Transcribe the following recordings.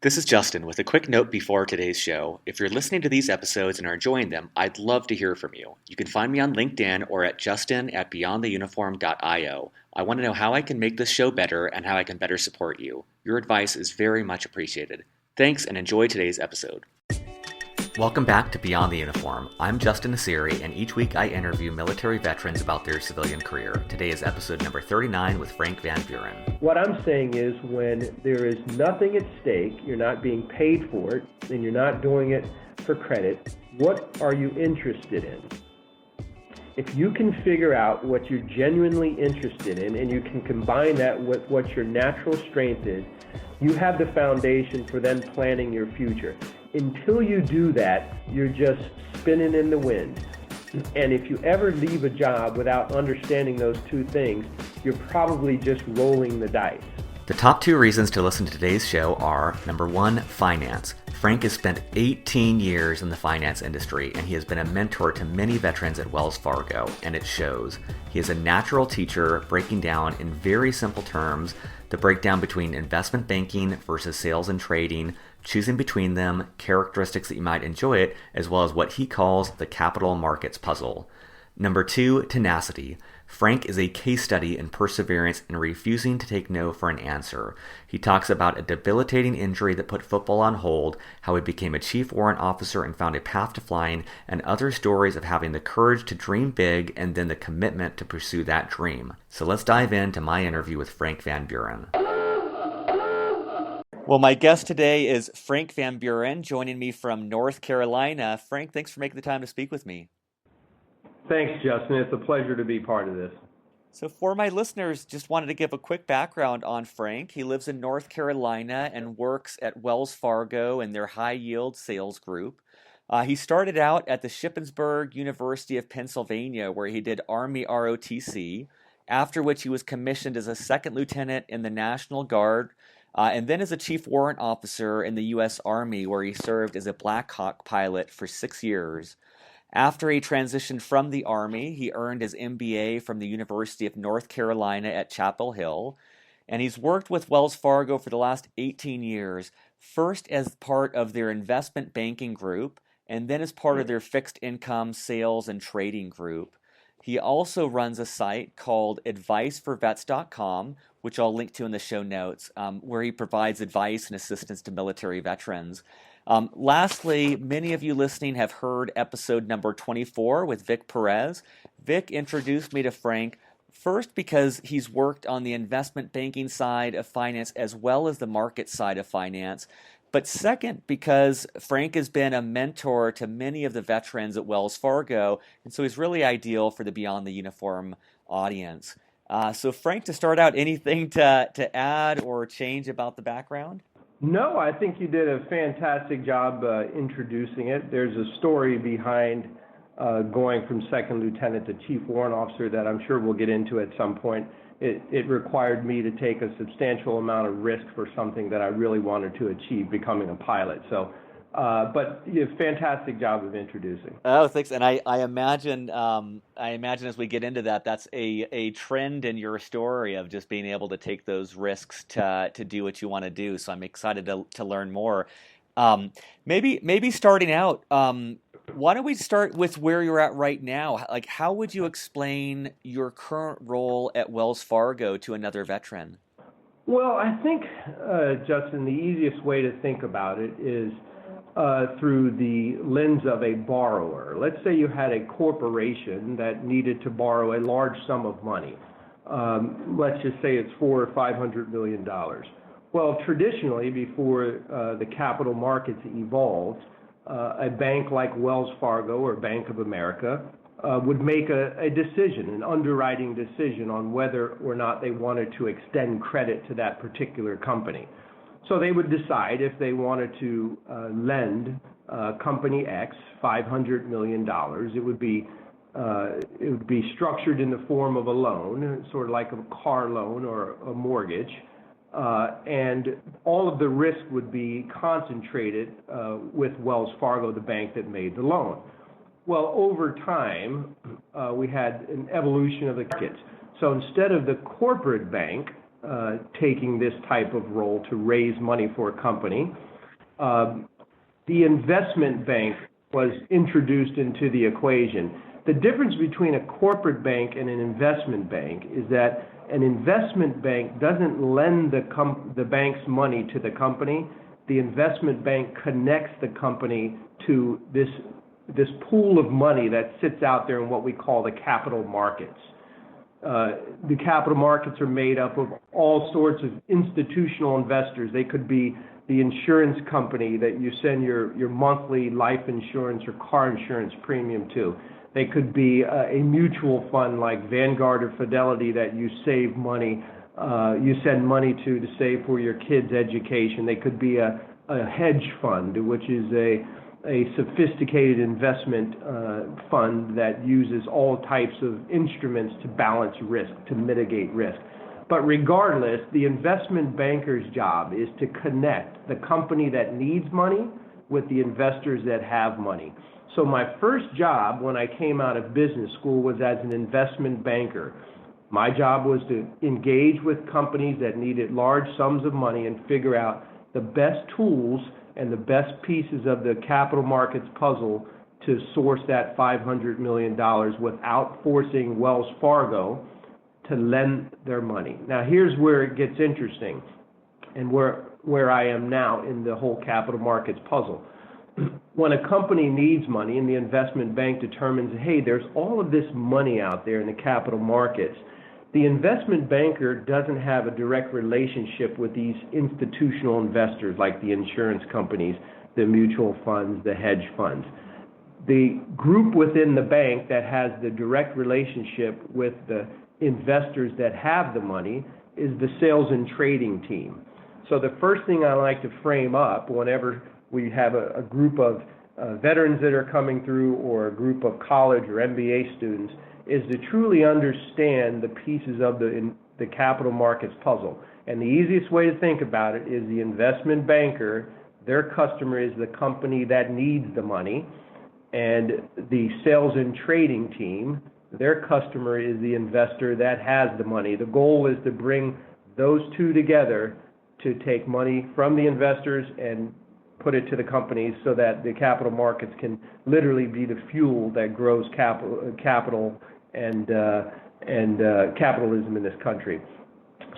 This is Justin with a quick note before today's show. If you're listening to these episodes and are enjoying them, I'd love to hear from you. You can find me on LinkedIn or at justin@beyondtheuniform.io. I want to know how I can make this show better and how I can better support you. Your advice is very much appreciated. Thanks and enjoy today's episode. Welcome back to Beyond the Uniform. I'm Justin Nassiri, and each week I interview military veterans about their civilian career. Today is episode number 39 with Frank Van Buren. What I'm saying is when there is nothing at stake, you're not being paid for it, and you're not doing it for credit, what are you interested in? If you can figure out what you're genuinely interested in, and you can combine that with what your natural strength is, you have the foundation for then planning your future. Until you do that, you're just spinning in the wind. And if you ever leave a job without understanding those two things, you're probably just rolling the dice. The top two reasons to listen to today's show are, number one, finance. Frank has spent 18 years in the finance industry, and he has been a mentor to many veterans at Wells Fargo, and it shows. He is a natural teacher, breaking down in very simple terms the breakdown between investment banking versus sales and trading, choosing between them, characteristics that you might enjoy it, as well as what he calls the capital markets puzzle. Number two, tenacity. Frank is a case study in perseverance and refusing to take no for an answer. He talks about a debilitating injury that put football on hold, how he became a Chief Warrant Officer and found a path to flying, and other stories of having the courage to dream big and then the commitment to pursue that dream. So let's dive into my interview with Frank Van Buren. Well, my guest today is Frank Van Buren, joining me from North Carolina. Frank, thanks for making the time to speak with me. Thanks, Justin. It's a pleasure to be part of this. So for my listeners, just wanted to give a quick background on Frank. He lives in North Carolina and works at Wells Fargo in their high-yield sales group. He started out at the Shippensburg University of Pennsylvania, where he did Army ROTC, after which he was commissioned as a second lieutenant in the National Guard, and then as a Chief Warrant Officer in the U.S. Army, where he served as a Blackhawk pilot for 6 years. After he transitioned from the Army, he earned his MBA from the University of North Carolina at Chapel Hill, and he's worked with Wells Fargo for the last 18 years, first as part of their investment banking group, and then as part of their fixed income sales and trading group. He also runs a site called adviceforvets.com, which I'll link to in the show notes, where he provides advice and assistance to military veterans. Lastly, many of you listening have heard episode number 24 with Vic Perez. Vic introduced me to Frank first because he's worked on the investment banking side of finance as well as the market side of finance. But second, because Frank has been a mentor to many of the veterans at Wells Fargo, and so he's really ideal for the Beyond the Uniform audience. So Frank, to start out, anything to add or change about the background? No, I think you did a fantastic job introducing it. There's a story behind going from second lieutenant to Chief Warrant Officer that I'm sure we'll get into at some point. It required me to take a substantial amount of risk for something that I really wanted to achieve, becoming a pilot. So, but you did a fantastic job of introducing. Oh, thanks. And I imagine as we get into that, that's a trend in your story of just being able to take those risks to do what you want to do. So I'm excited to learn more. Maybe starting out, why don't we start with where you're at right now? Like, how would you explain your current role at Wells Fargo to another veteran? Well, I think, Justin, the easiest way to think about it is through the lens of a borrower. Let's say you had a corporation that needed to borrow a large sum of money. Let's just say it's $400 or $500 million. Well, traditionally, before the capital markets evolved, a bank like Wells Fargo or Bank of America would make a decision, an underwriting decision on whether or not they wanted to extend credit to that particular company. So they would decide if they wanted to lend Company X $500 million. It would be structured in the form of a loan, sort of like a car loan or a mortgage. And all of the risk would be concentrated with Wells Fargo, the bank that made the loan. Well, over time, we had an evolution of the markets. So instead of the corporate bank taking this type of role to raise money for a company. The investment bank was introduced into the equation. The difference between a corporate bank and an investment bank is that an investment bank doesn't lend the bank's money to the company. The investment bank connects the company to this pool of money that sits out there in what we call the capital markets. The capital markets are made up of all sorts of institutional investors. They could be the insurance company that you send your monthly life insurance or car insurance premium to. They could be a mutual fund like Vanguard or Fidelity that you save money, you send money to save for your kids' education. They could be a hedge fund, which is a sophisticated investment fund that uses all types of instruments to balance risk, to mitigate risk. But regardless, the investment banker's job is to connect the company that needs money with the investors that have money. So my first job when I came out of business school was as an investment banker. My job was to engage with companies that needed large sums of money and figure out the best tools and the best pieces of the capital markets puzzle to source that $500 million without forcing Wells Fargo to lend their money. Now here's where it gets interesting and where I am now in the whole capital markets puzzle. When a company needs money and the investment bank determines, hey, there's all of this money out there in the capital markets, the investment banker doesn't have a direct relationship with these institutional investors like the insurance companies, the mutual funds, the hedge funds. The group within the bank that has the direct relationship with the investors that have the money is the sales and trading team. So the first thing I like to frame up whenever we have a group of veterans that are coming through or a group of college or MBA students is to truly understand the pieces of the capital markets puzzle. And the easiest way to think about it is the investment banker, their customer is the company that needs the money, and the sales and trading team, their customer is the investor that has the money. The goal is to bring those two together to take money from the investors and put it to the companies so that the capital markets can literally be the fuel that grows capital and capitalism in this country.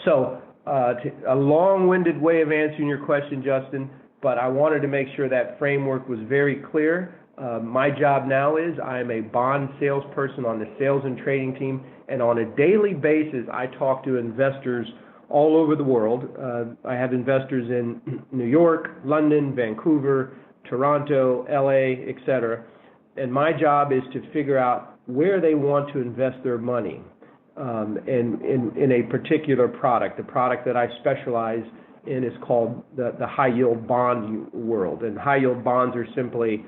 So a long-winded way of answering your question, Justin, but I wanted to make sure that framework was very clear. My job now is I am a bond salesperson on the sales and trading team, and on a daily basis I talk to investors all over the world. I have investors in New York, London, Vancouver, Toronto, LA, etc. And my job is to figure out where they want to invest their money in a particular product. The product that I specialize in is called the high-yield bond world. And high-yield bonds are simply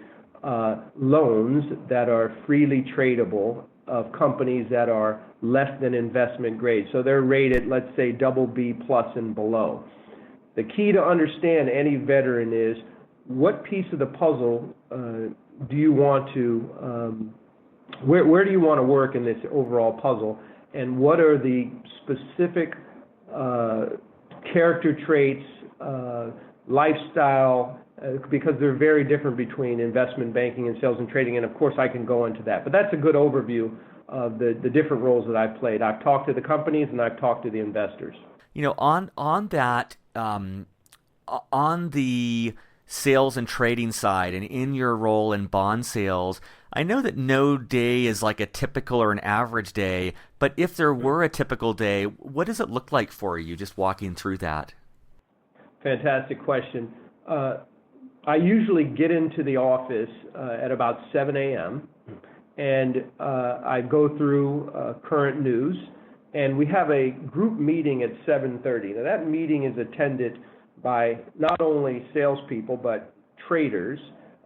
loans that are freely tradable of companies that are less than investment grade. So they're rated, let's say, BB plus and below. The key to understand any veteran is what piece of the puzzle do you want to, where do you want to work in this overall puzzle, and what are the specific character traits, lifestyle, because they're very different between investment banking and sales and trading, and of course I can go into that. But that's a good overview of the different roles that I've played. I've talked to the companies and I've talked to the investors. You know, on that, on the sales and trading side and in your role in bond sales, I know that no day is like a typical or an average day, but if there were a typical day, what does it look like for you, just walking through that? Fantastic question. I usually get into the office at about 7 a.m. and I go through current news, and we have a group meeting at 7:30. Now that meeting is attended by not only salespeople but traders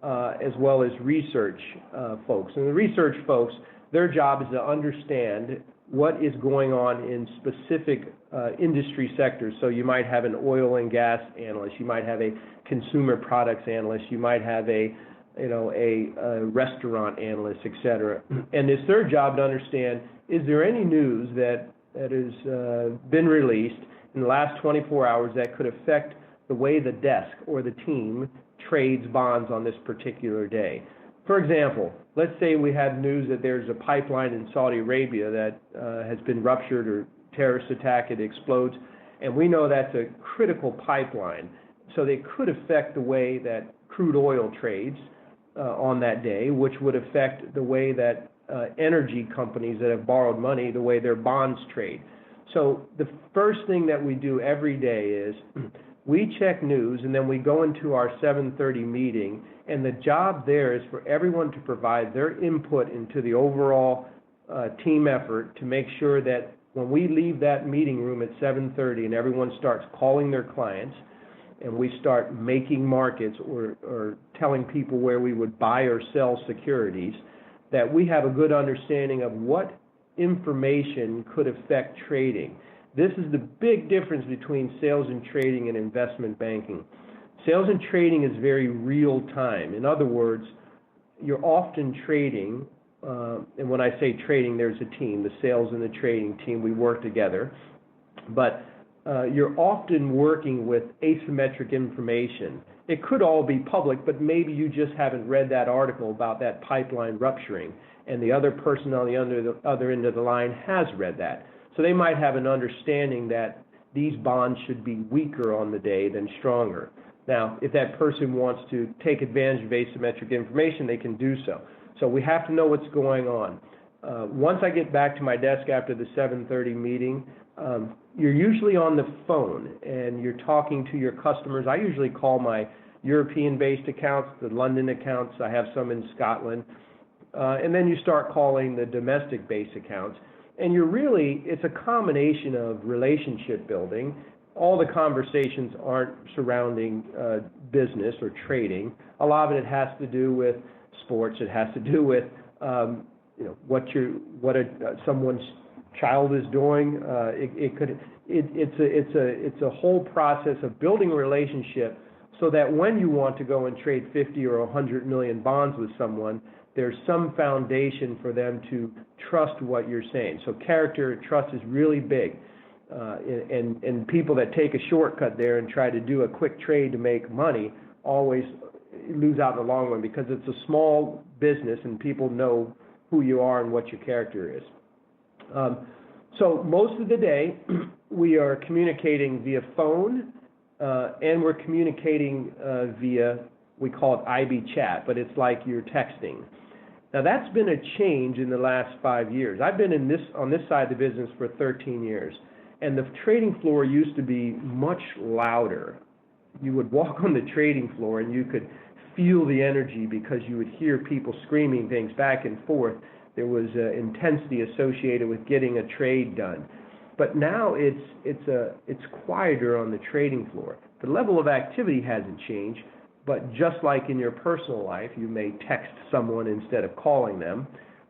as well as research folks. And the research folks, their job is to understand what is going on in specific industry sectors. So you might have an oil and gas analyst, you might have a consumer products analyst, you might have a restaurant analyst, etc. And it's their job to understand, is there any news that has been released in the last 24 hours that could affect the way the desk or the team trades bonds on this particular day. For example, let's say we have news that there's a pipeline in Saudi Arabia that has been ruptured or terrorist attack, it explodes, and we know that's a critical pipeline. So they could affect the way that crude oil trades on that day, which would affect the way that energy companies that have borrowed money, the way their bonds trade. So the first thing that we do every day is we check news, and then we go into our 7:30 meeting, and the job there is for everyone to provide their input into the overall team effort to make sure that when we leave that meeting room at 7:30 and everyone starts calling their clients, and we start making markets or telling people where we would buy or sell securities, that we have a good understanding of what information could affect trading. This is the big difference between sales and trading and investment banking. Sales and trading is very real time. In other words, you're often trading, and when I say trading, there's a team, the sales and the trading team, we work together, but you're often working with asymmetric information. It could all be public, but maybe you just haven't read that article about that pipeline rupturing, and the other person on the other end of the line has read that. So they might have an understanding that these bonds should be weaker on the day than stronger. Now, if that person wants to take advantage of asymmetric information, they can do so. So we have to know what's going on. Once I get back to my desk after the 7:30 meeting, you're usually on the phone and you're talking to your customers. I usually call my European-based accounts, the London accounts. I have some in Scotland. And then you start calling the domestic-based accounts. And it's a combination of relationship building. All the conversations aren't surrounding business or trading. A lot of it has to do with sports. It has to do with what someone's child is doing. It's a whole process of building a relationship so that when you want to go and trade 50 or 100 million bonds with someone, there's some foundation for them to trust what you're saying. So character and trust is really big. And people that take a shortcut there and try to do a quick trade to make money always lose out in the long run because it's a small business and people know who you are and what your character is. So most of the day we are communicating via phone and we're communicating via, we call it IB chat, but it's like you're texting. Now that's been a change in the last 5 years. I've been on this side of the business for 13 years, and the trading floor used to be much louder. You would walk on the trading floor and you could feel the energy because you would hear people screaming things back and forth. There was intensity associated with getting a trade done. But now it's quieter on the trading floor. The level of activity hasn't changed, but just like in your personal life, you may text someone instead of calling them.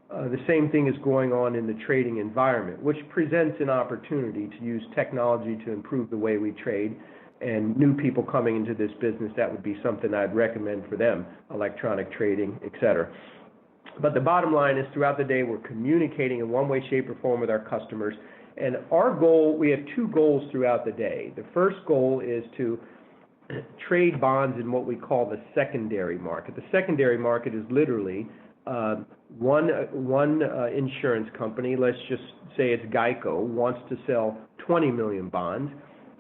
The same thing is going on in the trading environment, which presents an opportunity to use technology to improve the way we trade. And new people coming into this business, that would be something I'd recommend for them, electronic trading, et cetera. But the bottom line is throughout the day, we're communicating in one way, shape, or form with our customers. And our goal, we have two goals throughout the day. The first goal is to trade bonds in what we call the secondary market. The secondary market is literally one insurance company, let's just say it's Geico, wants to sell 20 million bonds,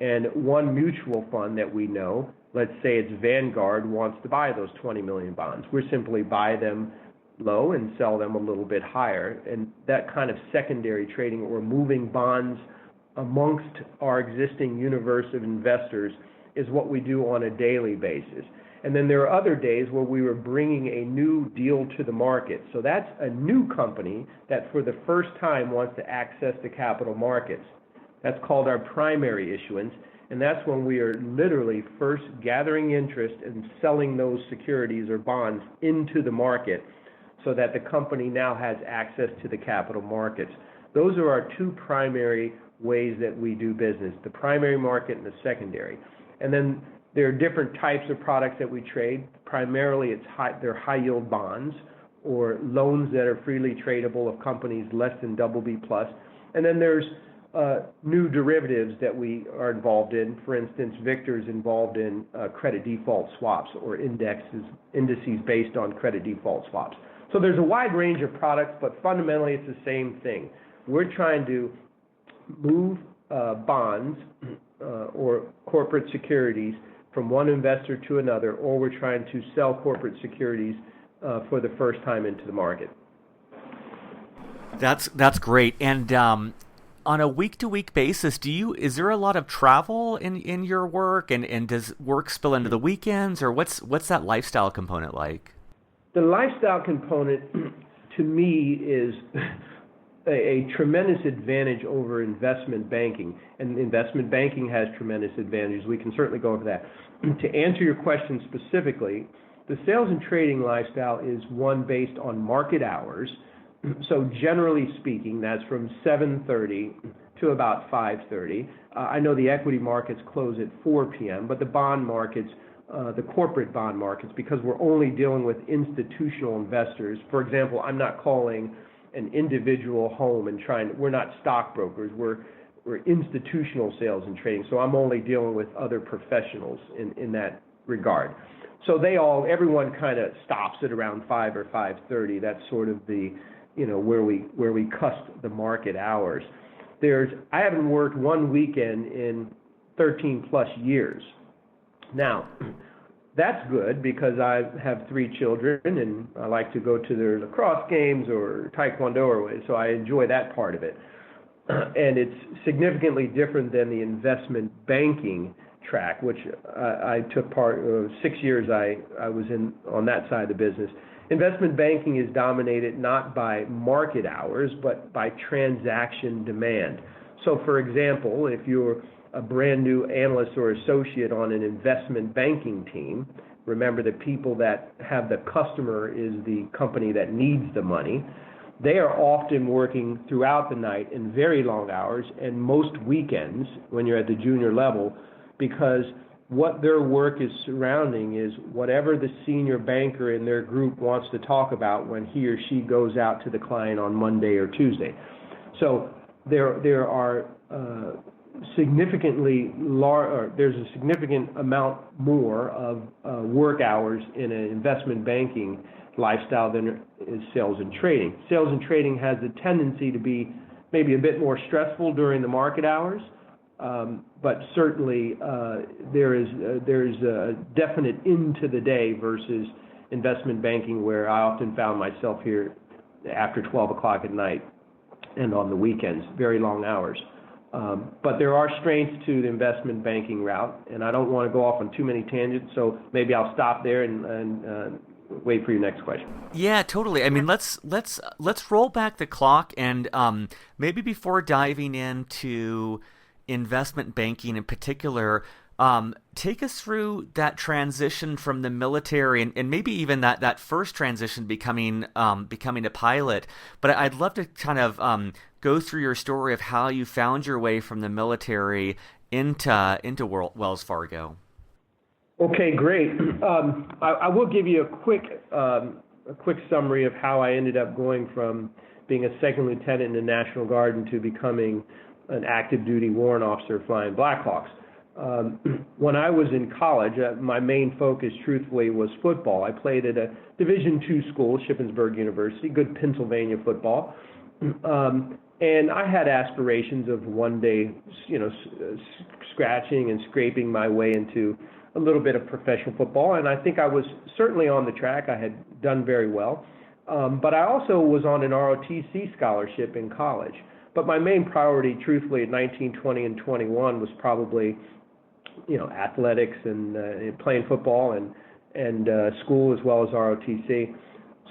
and one mutual fund that we know, let's say it's Vanguard, wants to buy those 20 million bonds. We simply buy them low and sell them a little bit higher, and that kind of secondary trading or moving bonds amongst our existing universe of investors is what we do on a daily basis. And then there are other days where we were bringing a new deal to the market. So that's a new company that for the first time wants to access the capital markets. That's called our primary issuance, and that's when we are literally first gathering interest and selling those securities or bonds into the market so that the company now has access to the capital markets. Those are our two primary ways that we do business, the primary market and the secondary. And then there are different types of products that we trade. Primarily, they're high-yield bonds or loans that are freely tradable of companies less than BB+. And then there's new derivatives that we are involved in. For instance, Victor's involved in credit default swaps or indices based on credit default swaps. So there's a wide range of products, but fundamentally it's the same thing. We're trying to move bonds or corporate securities from one investor to another, or we're trying to sell corporate securities for the first time into the market. That's great. And on a week-to-week basis, is there a lot of travel in your work, and does work spill into the weekends, or what's that lifestyle component like? The lifestyle component to me is a tremendous advantage over investment banking, and investment banking has tremendous advantages. We can certainly go over that. To answer your question specifically, the sales and trading lifestyle is one based on market hours. So generally speaking, that's from 7:30 to about 5:30. I know the equity markets close at 4 p.m., but the bond markets, the corporate bond markets, because we're only dealing with institutional investors. For example, I'm not calling an individual home and we're not stockbrokers, we're institutional sales and trading, so I'm only dealing with other professionals in that regard. So everyone kind of stops at around 5 or 5:30. That's sort of the, where we cusp the market hours. I haven't worked one weekend in 13 plus years. Now, that's good because I have 3 children and I like to go to their lacrosse games or taekwondo, so I enjoy that part of it. And it's significantly different than the investment banking track, which I took part 6 years I was on that side of the business. Investment banking is dominated not by market hours, but by transaction demand. So, for example, if you're a brand new analyst or associate on an investment banking team, remember the people that have the customer is the company that needs the money. They are often working throughout the night in very long hours and most weekends when you're at the junior level, because what their work is surrounding is whatever the senior banker in their group wants to talk about when he or she goes out to the client on Monday or Tuesday. So there are there's a significant amount more of work hours in an investment banking lifestyle than is sales and trading. Sales and trading has a tendency to be maybe a bit more stressful during the market hours, but certainly there's a definite into the day versus investment banking, where I often found myself here after 12 o'clock at night and on the weekends, very long hours. But there are strengths to the investment banking route, and I don't want to go off on too many tangents, so maybe I'll stop there and wait for your next question. Yeah, totally. I mean, let's roll back the clock, and maybe before diving into investment banking in particular, take us through that transition from the military, and maybe even that first transition becoming a pilot. But I'd love to kind of go through your story of how you found your way from the military into Wells Fargo. Okay, great. I will give you a quick summary of how I ended up going from being a second lieutenant in the National Guard into becoming an active duty warrant officer flying Blackhawks. When I was in college, my main focus, truthfully, was football. I played at a Division II school, Shippensburg University, good Pennsylvania football. And I had aspirations of one day, scratching and scraping my way into a little bit of professional football. And I think I was certainly on the track. I had done very well. But I also was on an ROTC scholarship in college. But my main priority, truthfully, at 19, 20, and 21 was probably, athletics and playing football and school as well as ROTC.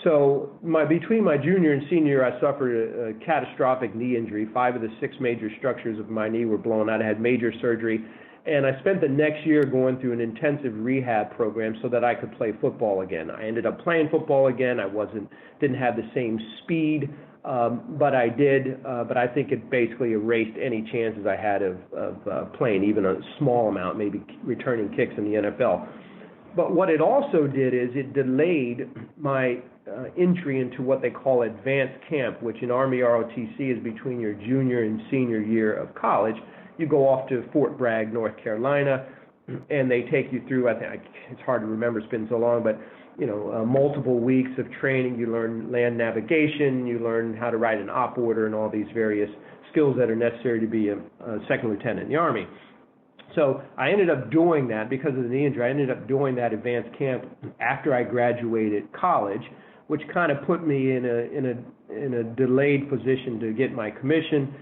So between my junior and senior year, I suffered a catastrophic knee injury. 5 of the 6 major structures of my knee were blown out. I had major surgery. And I spent the next year going through an intensive rehab program so that I could play football again. I ended up playing football again. I didn't have the same speed, but I did. But I think it basically erased any chances I had of playing even a small amount, maybe returning kicks in the NFL. But what it also did is it delayed my entry into what they call advanced camp, which in Army ROTC is between your junior and senior year of college. You go off to Fort Bragg, North Carolina, and they take you through, I think, it's hard to remember, it's been so long, but multiple weeks of training. You learn land navigation, you learn how to write an op order, and all these various skills that are necessary to be a second lieutenant in the Army. So I ended up doing that because of the knee injury. I ended up doing that advanced camp after I graduated college, which kind of put me in a delayed position to get my commission,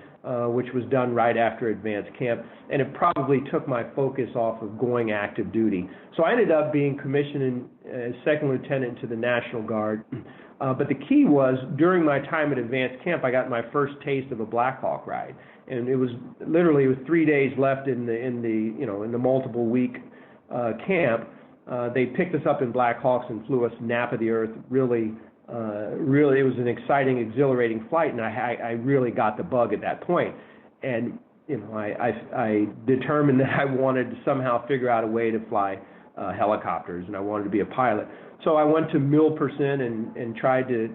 which was done right after advanced camp, and it probably took my focus off of going active duty. So I ended up being commissioned as second lieutenant to the National Guard. But the key was, during my time at advanced camp, I got my first taste of a Blackhawk ride, and it was 3 days left in the multiple week camp. They picked us up in Blackhawks and flew us nap of the earth. Really, it was an exciting, exhilarating flight, and I really got the bug at that point. And I determined that I wanted to somehow figure out a way to fly helicopters, and I wanted to be a pilot. So I went to Milperson and tried to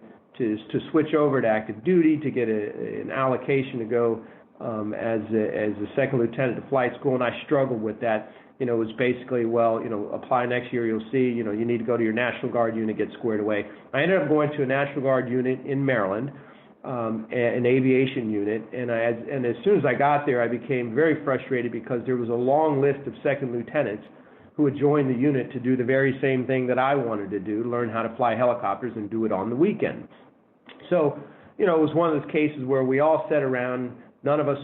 switch over to active duty to get an allocation to go as a second lieutenant to flight school, and I struggled with that. It was basically, apply next year, you'll see, you need to go to your National Guard unit, get squared away. I ended up going to a National Guard unit in Maryland, an aviation unit, and as soon as I got there, I became very frustrated because there was a long list of second lieutenants who had joined the unit to do the very same thing that I wanted to do, learn how to fly helicopters and do it on the weekend. So, it was one of those cases where we all sat around, none of us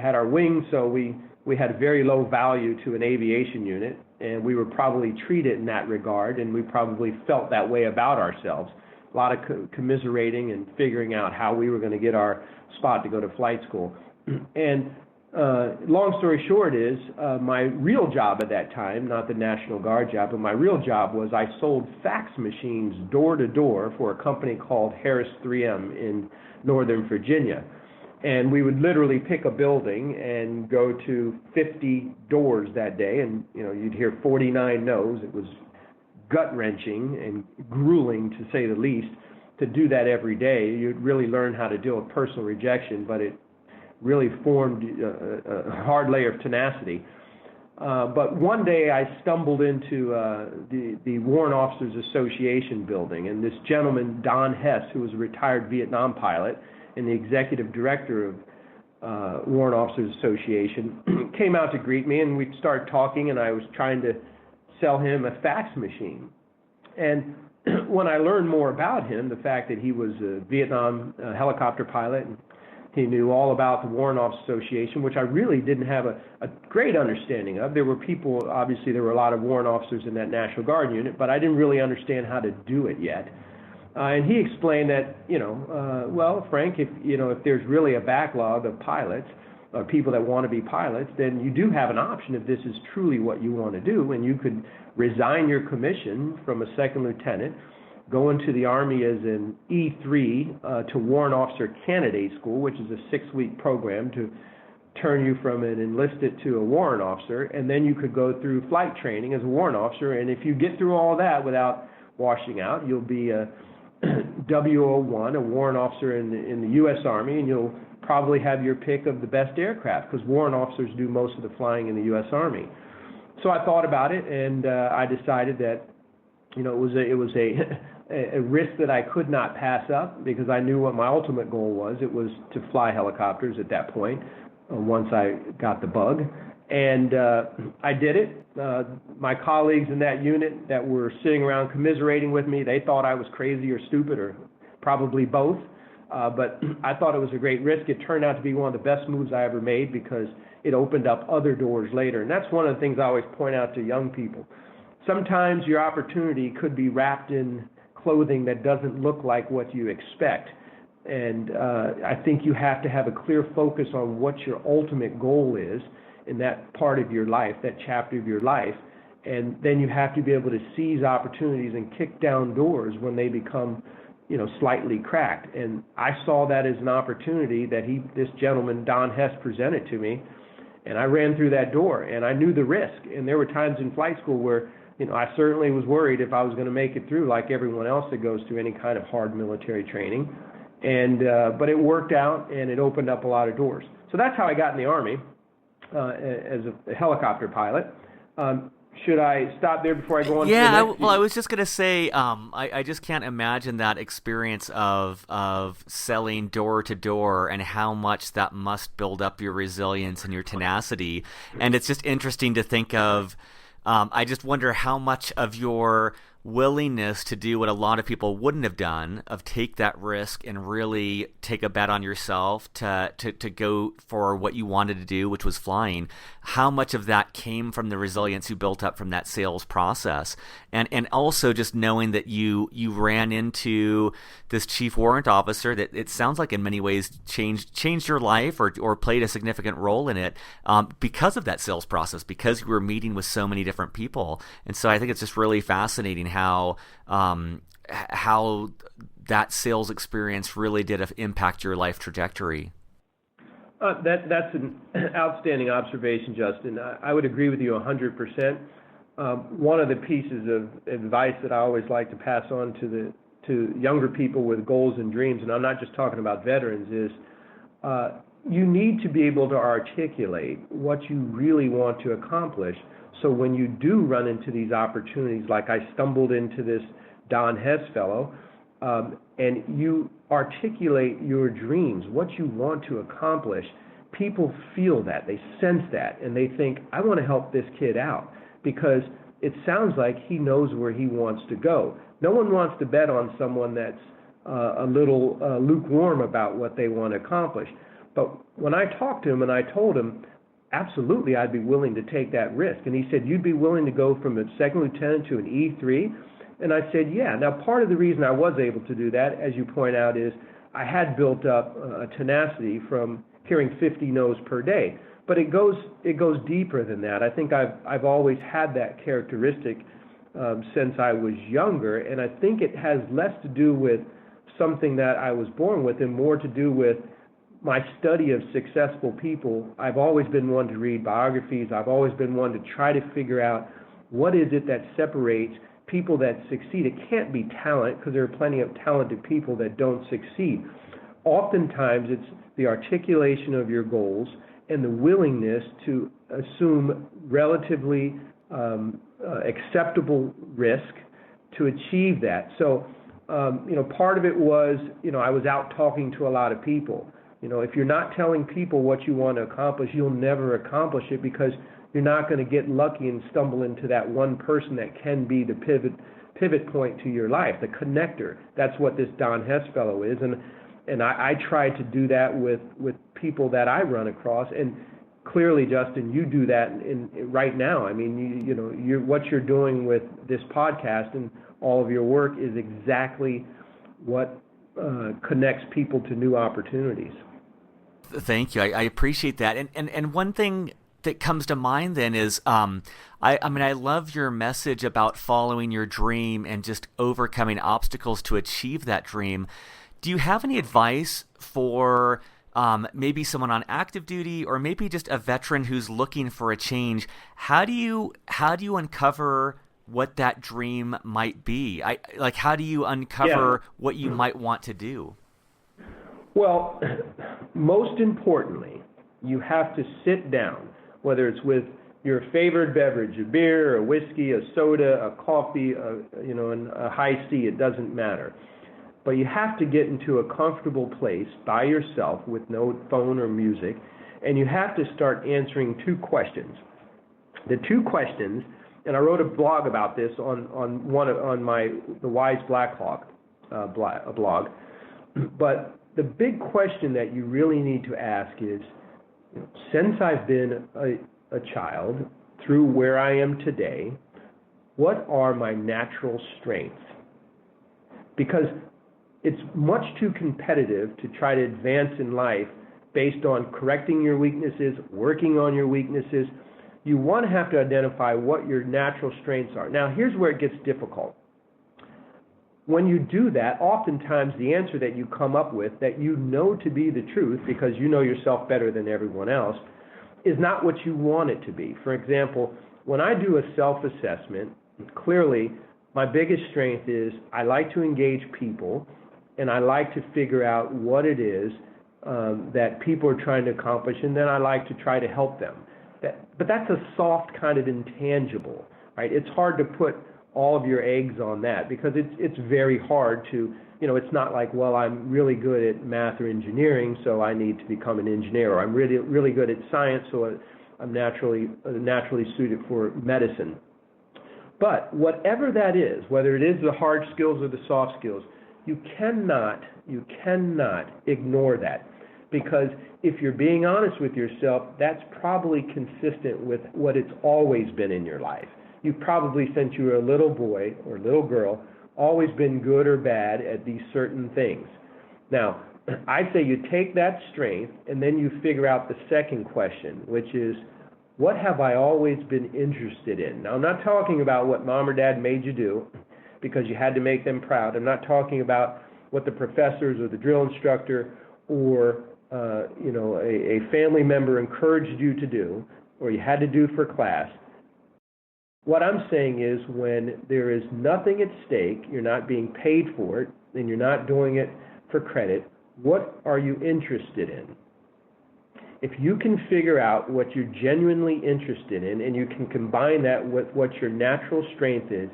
had our wings, so we had a very low value to an aviation unit, and we were probably treated in that regard, and we probably felt that way about ourselves. A lot of commiserating and figuring out how we were going to get our spot to go to flight school. And long story short is, my real job at that time, not the National Guard job, but my real job was I sold fax machines door to door for a company called Harris 3M in Northern Virginia. And we would literally pick a building and go to 50 doors that day, and you'd hear 49 no's. It was gut-wrenching and grueling, to say the least, to do that every day. You'd really learn how to deal with personal rejection, but it really formed a hard layer of tenacity. But one day I stumbled into the Warrant Officers Association building, and this gentleman, Don Hess, who was a retired Vietnam pilot and the executive director of Warrant Officers Association, came out to greet me, and we started talking, and I was trying to sell him a fax machine. And when I learned more about him, the fact that he was a Vietnam helicopter pilot, and he knew all about the Warrant Officers Association, which I really didn't have a great understanding of. There were people, obviously there were a lot of warrant officers in that National Guard unit, but I didn't really understand how to do it yet. And he explained that, Frank, if there's really a backlog of pilots or people that want to be pilots, then you do have an option if this is truly what you want to do, and you could resign your commission from a second lieutenant, go into the Army as an E3 to Warrant Officer Candidate School, which is a 6-week program to turn you from an enlisted to a warrant officer, and then you could go through flight training as a warrant officer, and if you get through all that without washing out, you'll be a W01, a warrant officer in the U.S. Army, and you'll probably have your pick of the best aircraft, because warrant officers do most of the flying in the U.S. Army. So I thought about it, and I decided that it was a risk that I could not pass up, because I knew what my ultimate goal was. It was to fly helicopters at that point, once I got the bug. And I did it. My colleagues in that unit that were sitting around commiserating with me, they thought I was crazy or stupid, or probably both. But I thought it was a great risk. It turned out to be one of the best moves I ever made, because it opened up other doors later. And that's one of the things I always point out to young people. Sometimes your opportunity could be wrapped in clothing that doesn't look like what you expect. And I think you have to have a clear focus on what your ultimate goal is in that part of your life, that chapter of your life. And then you have to be able to seize opportunities and kick down doors when they become, slightly cracked. And I saw that as an opportunity that this gentleman, Don Hess, presented to me. And I ran through that door, and I knew the risk. And there were times in flight school where I certainly was worried if I was going to make it through like everyone else that goes through any kind of hard military training. But it worked out, and it opened up a lot of doors. So that's how I got in the Army as a helicopter pilot. Should I stop there before I go on to the next? Well, I was just going to say, I just can't imagine that experience of selling door to door and how much that must build up your resilience and your tenacity. And it's just interesting to think of, I just wonder how much of your willingness to do what a lot of people wouldn't have done, of take that risk and really take a bet on yourself to go for what you wanted to do, which was flying, how much of that came from the resilience you built up from that sales process. And also just knowing that you ran into this Chief Warrant Officer that it sounds like in many ways changed your life or played a significant role in it because of that sales process, because you were meeting with so many different people. And so I think it's just really fascinating how that sales experience really did impact your life trajectory. That's an outstanding observation, Justin. I would agree with you 100%. One of the pieces of advice that I always like to pass on to younger people with goals and dreams, and I'm not just talking about veterans, is you need to be able to articulate what you really want to accomplish. So when you do run into these opportunities, like I stumbled into this Don Hess fellow, and you articulate your dreams, what you want to accomplish, people feel that, they sense that, and they think, I want to help this kid out, because it sounds like he knows where he wants to go. No one wants to bet on someone that's a little lukewarm about what they want to accomplish. But when I talked to him and I told him, absolutely, I'd be willing to take that risk. And he said, you'd be willing to go from a second lieutenant to an E3? And I said, yeah. Now, part of the reason I was able to do that, as you point out, is I had built up a tenacity from hearing 50 no's per day. But it goes deeper than that. I think I've always had that characteristic since I was younger, and I think it has less to do with something that I was born with and more to do with my study of successful people. I've always been one to read biographies. I've always been one to try to figure out what is it that separates people that succeed. It can't be talent, because there are plenty of talented people that don't succeed. Oftentimes, it's the articulation of your goals and the willingness to assume relatively acceptable risk to achieve that. So, part of it was, I was out talking to a lot of people. If you're not telling people what you want to accomplish, you'll never accomplish it, because you're not going to get lucky and stumble into that one person that can be the pivot point to your life, the connector. That's what this Don Hess fellow is, and I try to do that with people that I run across. And clearly, Justin, you do that right now. I mean, what you're doing with this podcast and all of your work is exactly what connects people to new opportunities. Thank you. I appreciate that. And one thing that comes to mind then is, I love your message about following your dream and just overcoming obstacles to achieve that dream. Do you have any advice for maybe someone on active duty, or maybe just a veteran who's looking for a change? How do you uncover what that dream might be? How do you uncover what you might want to do? Well, most importantly, you have to sit down, whether it's with your favorite beverage, a beer, a whiskey, a soda, a coffee, and a high C, it doesn't matter. But you have to get into a comfortable place by yourself with no phone or music, and you have to start answering two questions. The two questions, and I wrote a blog about this on the Wise Blackhawk blog, but the big question that you really need to ask is, since I've been a child through where I am today, what are my natural strengths? Because it's much too competitive to try to advance in life based on correcting your weaknesses, working on your weaknesses. You want to have to identify what your natural strengths are. Now, here's where it gets difficult. When you do that, oftentimes the answer that you come up with, that you know to be the truth, because you know yourself better than everyone else, is not what you want it to be. For example, when I do a self-assessment, clearly, my biggest strength is I like to engage people, and I like to figure out what it is that people are trying to accomplish, and then I like to try to help them. But that's a soft kind of intangible, right? It's hard to put all of your eggs on that because it's very hard to, it's not like, well, I'm really good at math or engineering, so I need to become an engineer, or I'm really good at science, so I'm naturally suited for medicine. But whatever that is, whether it is the hard skills or the soft skills, you cannot ignore that. Because if you're being honest with yourself, that's probably consistent with what it's always been in your life. You've probably, since you were a little boy or little girl, always been good or bad at these certain things. Now, I say you take that strength and then you figure out the second question, which is, what have I always been interested in? Now, I'm not talking about what mom or dad made you do because you had to make them proud. I'm not talking about what the professors or the drill instructor or a family member encouraged you to do or you had to do for class. What I'm saying is when there is nothing at stake, you're not being paid for it, and you're not doing it for credit, what are you interested in? If you can figure out what you're genuinely interested in and you can combine that with what your natural strength is,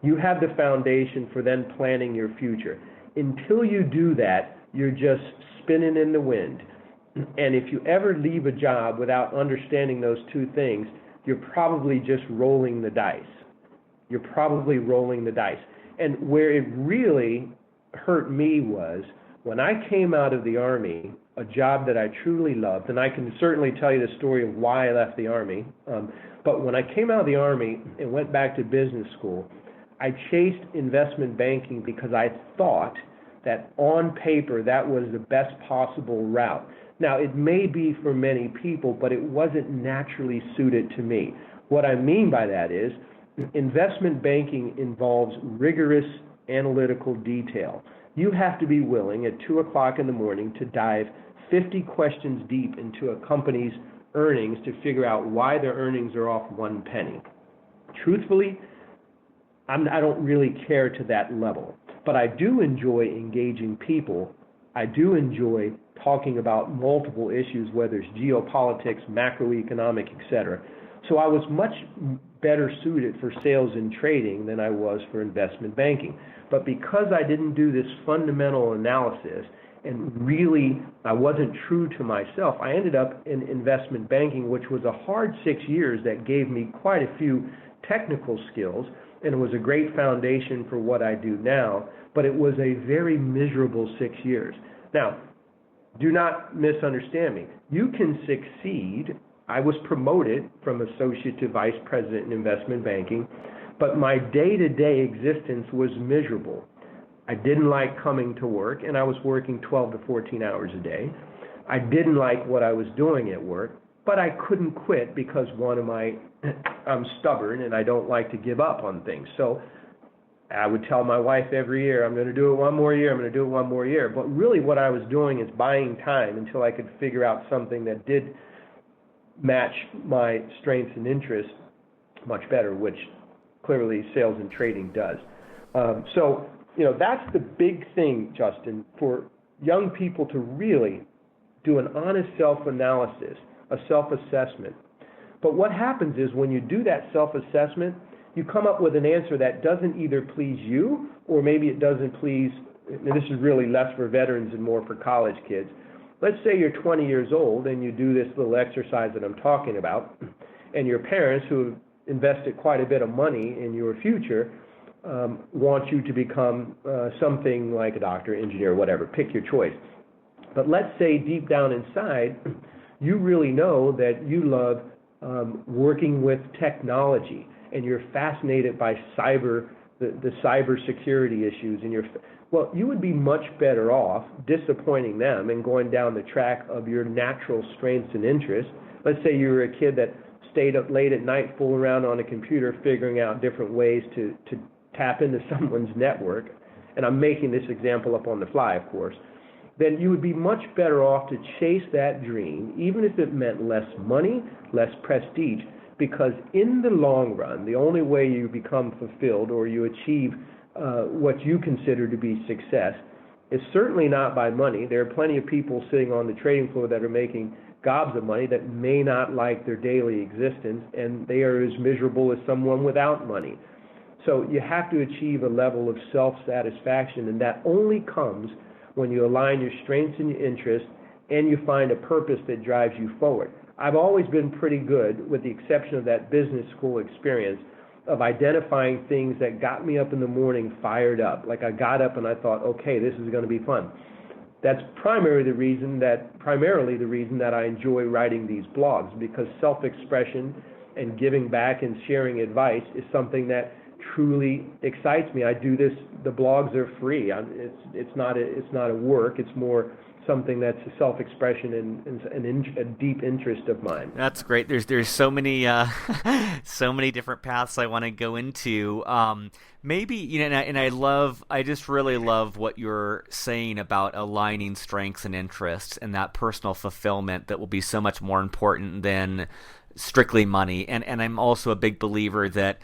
you have the foundation for then planning your future. Until you do that, you're just spinning in the wind. And if you ever leave a job without understanding those two things, you're probably just rolling the dice. You're probably rolling the dice. And where it really hurt me was when I came out of the Army, a job that I truly loved, and I can certainly tell you the story of why I left the Army, but when I came out of the Army and went back to business school, I chased investment banking because I thought that on paper that was the best possible route. Now, it may be for many people, but it wasn't naturally suited to me. What I mean by that is investment banking involves rigorous analytical detail. You have to be willing at 2 o'clock in the morning to dive 50 questions deep into a company's earnings to figure out why their earnings are off 1 penny. Truthfully, I don't really care to that level, but I do enjoy engaging people. I do enjoy talking about multiple issues, whether it's geopolitics, macroeconomic, etc. So I was much better suited for sales and trading than I was for investment banking. But because I didn't do this fundamental analysis and really I wasn't true to myself, I ended up in investment banking, which was a hard 6 years that gave me quite a few technical skills, and it was a great foundation for what I do now, but it was a very miserable 6 years. Now, do not misunderstand me. You can succeed. I was promoted from associate to vice president in investment banking, but my day-to-day existence was miserable. I didn't like coming to work, and I was working 12 to 14 hours a day. I didn't like what I was doing at work, but I couldn't quit because I'm stubborn and I don't like to give up on things. So I would tell my wife every year, I'm going to do it one more year, I'm going to do it one more year. But really what I was doing is buying time until I could figure out something that did match my strengths and interests much better, which clearly sales and trading does. So, that's the big thing, Justin, for young people to really do an honest self-analysis, a self-assessment. But what happens is when you do that self-assessment, you come up with an answer that doesn't either please you or maybe it doesn't please, and this is really less for veterans and more for college kids. Let's say you're 20 years old and you do this little exercise that I'm talking about, and your parents, who have invested quite a bit of money in your future, want you to become something like a doctor, engineer, whatever, pick your choice. But let's say deep down inside, you really know that you love working with technology, and you're fascinated by the cyber security issues, and well, you would be much better off disappointing them and going down the track of your natural strengths and interests. Let's say you were a kid that stayed up late at night fooling around on a computer figuring out different ways to tap into someone's network, and I'm making this example up on the fly, of course, then you would be much better off to chase that dream, even if it meant less money, less prestige, because in the long run, the only way you become fulfilled or you achieve what you consider to be success is certainly not by money. There are plenty of people sitting on the trading floor that are making gobs of money that may not like their daily existence, and they are as miserable as someone without money. So you have to achieve a level of self-satisfaction, and that only comes when you align your strengths and your interests and you find a purpose that drives you forward. I've always been pretty good, with the exception of that business school experience, of identifying things that got me up in the morning fired up. Like I got up and I thought, okay, this is going to be fun. That's primarily the reason that I enjoy writing these blogs, because self-expression and giving back and sharing advice is something that truly excites me. I do this, the blogs are free. It's not a work, it's more something that's a self-expression and a deep interest of mine. That's great. There's so many so many different paths I want to go into. Maybe, you know, and I just really love what you're saying about aligning strengths and interests and that personal fulfillment that will be so much more important than strictly money. And I'm also a big believer that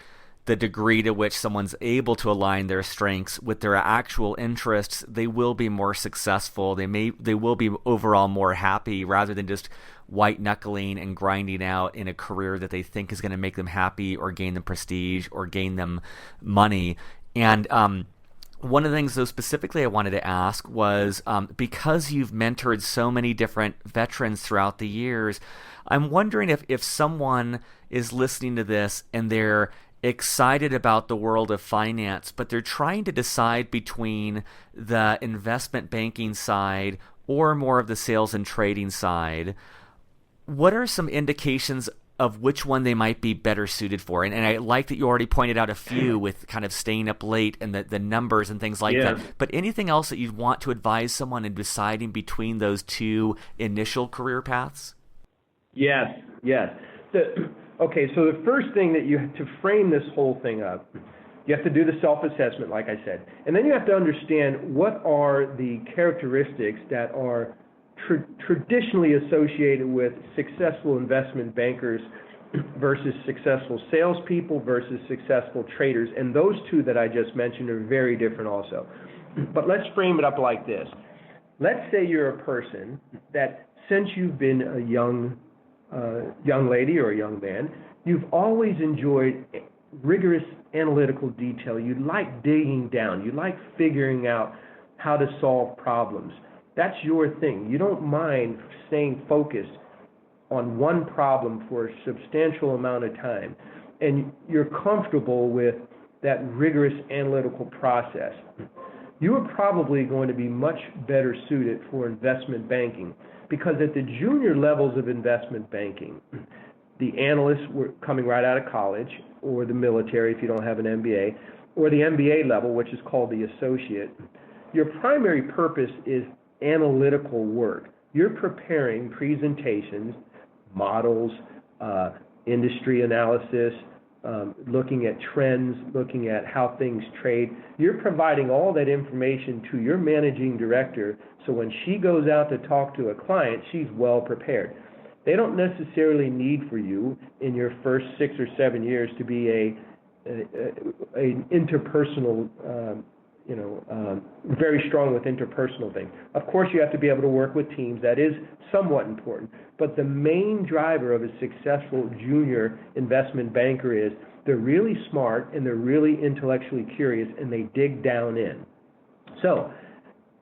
the degree to which someone's able to align their strengths with their actual interests, they will be more successful. They will be overall more happy, rather than just white knuckling and grinding out in a career that they think is going to make them happy or gain them prestige or gain them money. And one of the things, though, specifically I wanted to ask was, because you've mentored so many different veterans throughout the years, I'm wondering if someone is listening to this and they're excited about the world of finance, but they're trying to decide between the investment banking side or more of the sales and trading side. What are some indications of which one they might be better suited for? And I like that you already pointed out a few with kind of staying up late and the numbers and things like that. But anything else that you'd want to advise someone in deciding between those two initial career paths? Yes. Okay, so the first thing that you have to frame this whole thing up, you have to do the self-assessment, like I said. And then you have to understand what are the characteristics that are traditionally associated with successful investment bankers versus successful salespeople versus successful traders. And those two that I just mentioned are very different also. But let's frame it up like this. Let's say you're a person that, since you've been a young lady or a young man, you've always enjoyed rigorous analytical detail. You like digging down. You like figuring out how to solve problems. That's your thing. You don't mind staying focused on one problem for a substantial amount of time. And you're comfortable with that rigorous analytical process. You are probably going to be much better suited for investment banking, because at the junior levels of investment banking, the analysts were coming right out of college, or the military if you don't have an MBA, or the MBA level, which is called the associate. Your primary purpose is analytical work. You're preparing presentations, models, industry analysis, looking at trends, looking at how things trade. You're providing all that information to your managing director, so when she goes out to talk to a client, she's well prepared. They don't necessarily need for you in your first 6 or 7 years to be an interpersonal, very strong with interpersonal things. Of course, you have to be able to work with teams. That is somewhat important. But the main driver of a successful junior investment banker is they're really smart and they're really intellectually curious, and they dig down in. So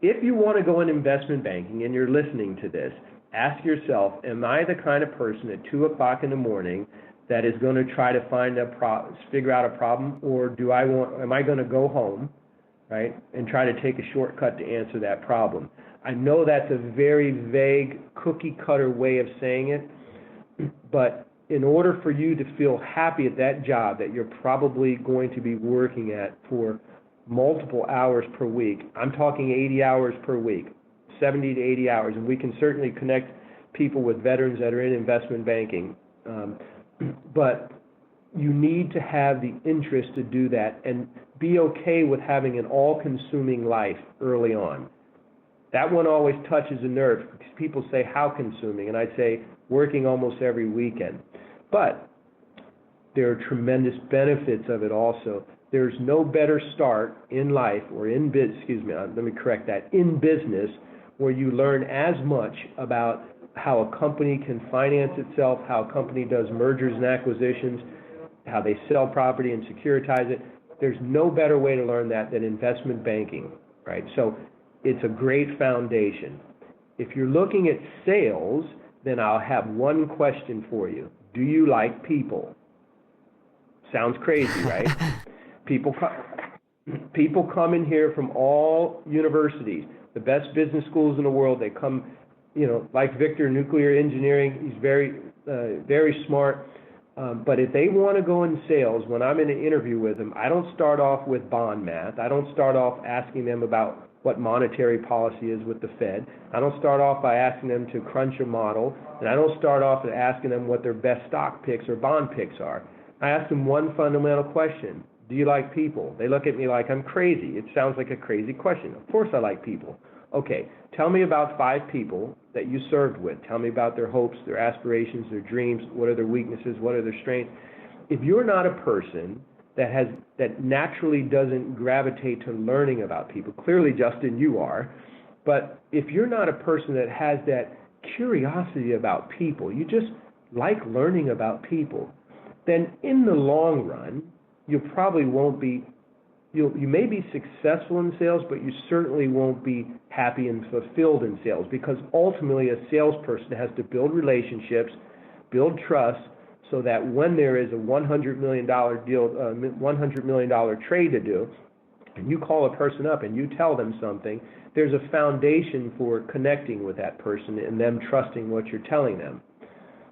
if you want to go in investment banking and you're listening to this, ask yourself, am I the kind of person at 2 o'clock in the morning that is going to try to figure out a problem, or am I going to go home, right, and try to take a shortcut to answer that problem? I know that's a very vague, cookie-cutter way of saying it, but in order for you to feel happy at that job that you're probably going to be working at for multiple hours per week, I'm talking 80 hours per week, 70 to 80 hours, and we can certainly connect people with veterans that are in investment banking, but you need to have the interest to do that and be okay with having an all-consuming life early on. That one always touches a nerve, because people say, how consuming? And I'd say, working almost every weekend. But there are tremendous benefits of it also. There's no better start in life or in in business, where you learn as much about how a company can finance itself, how a company does mergers and acquisitions, how they sell property and securitize it. There's no better way to learn that than investment banking, right? So it's a great foundation. If you're looking at sales, then I'll have one question for you. Do you like people? Sounds crazy, right? People come in here from all universities, the best business schools in the world. They come, like Victor, nuclear engineering. He's very smart. But if they want to go in sales, when I'm in an interview with them, I don't start off with bond math. I don't start off asking them about what monetary policy is with the Fed. I don't start off by asking them to crunch a model, and I don't start off by asking them what their best stock picks or bond picks are. I ask them one fundamental question. Do you like people? They look at me like I'm crazy. It sounds like a crazy question. Of course I like people. Okay, tell me about 5 people that you served with. Tell me about their hopes, their aspirations, their dreams. What are their weaknesses? What are their strengths? If you're not a person that naturally doesn't gravitate to learning about people, clearly, Justin, you are, but if you're not a person that has that curiosity about people, you just like learning about people, then in the long run, you probably won't be, you may be successful in sales, but you certainly won't be happy and fulfilled in sales, because ultimately a salesperson has to build relationships, build trust, so that when there is a $100 million deal, $100 million trade to do, and you call a person up and you tell them something, there's a foundation for connecting with that person and them trusting what you're telling them.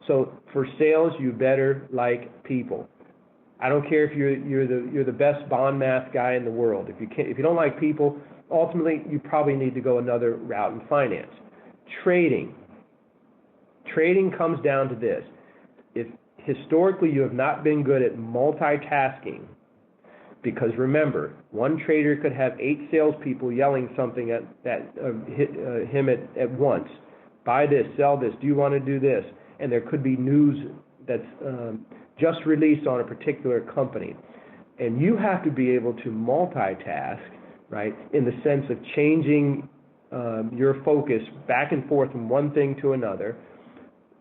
So for sales, you better like people. I don't care if you're the best bond math guy in the world. If you don't like people, ultimately you probably need to go another route in finance. Trading comes down to this. If historically you have not been good at multitasking, because remember, one trader could have 8 salespeople yelling something at him at once. Buy this, sell this, do you want to do this? And there could be news that's just released on a particular company. And you have to be able to multitask, right, in the sense of changing your focus back and forth from one thing to another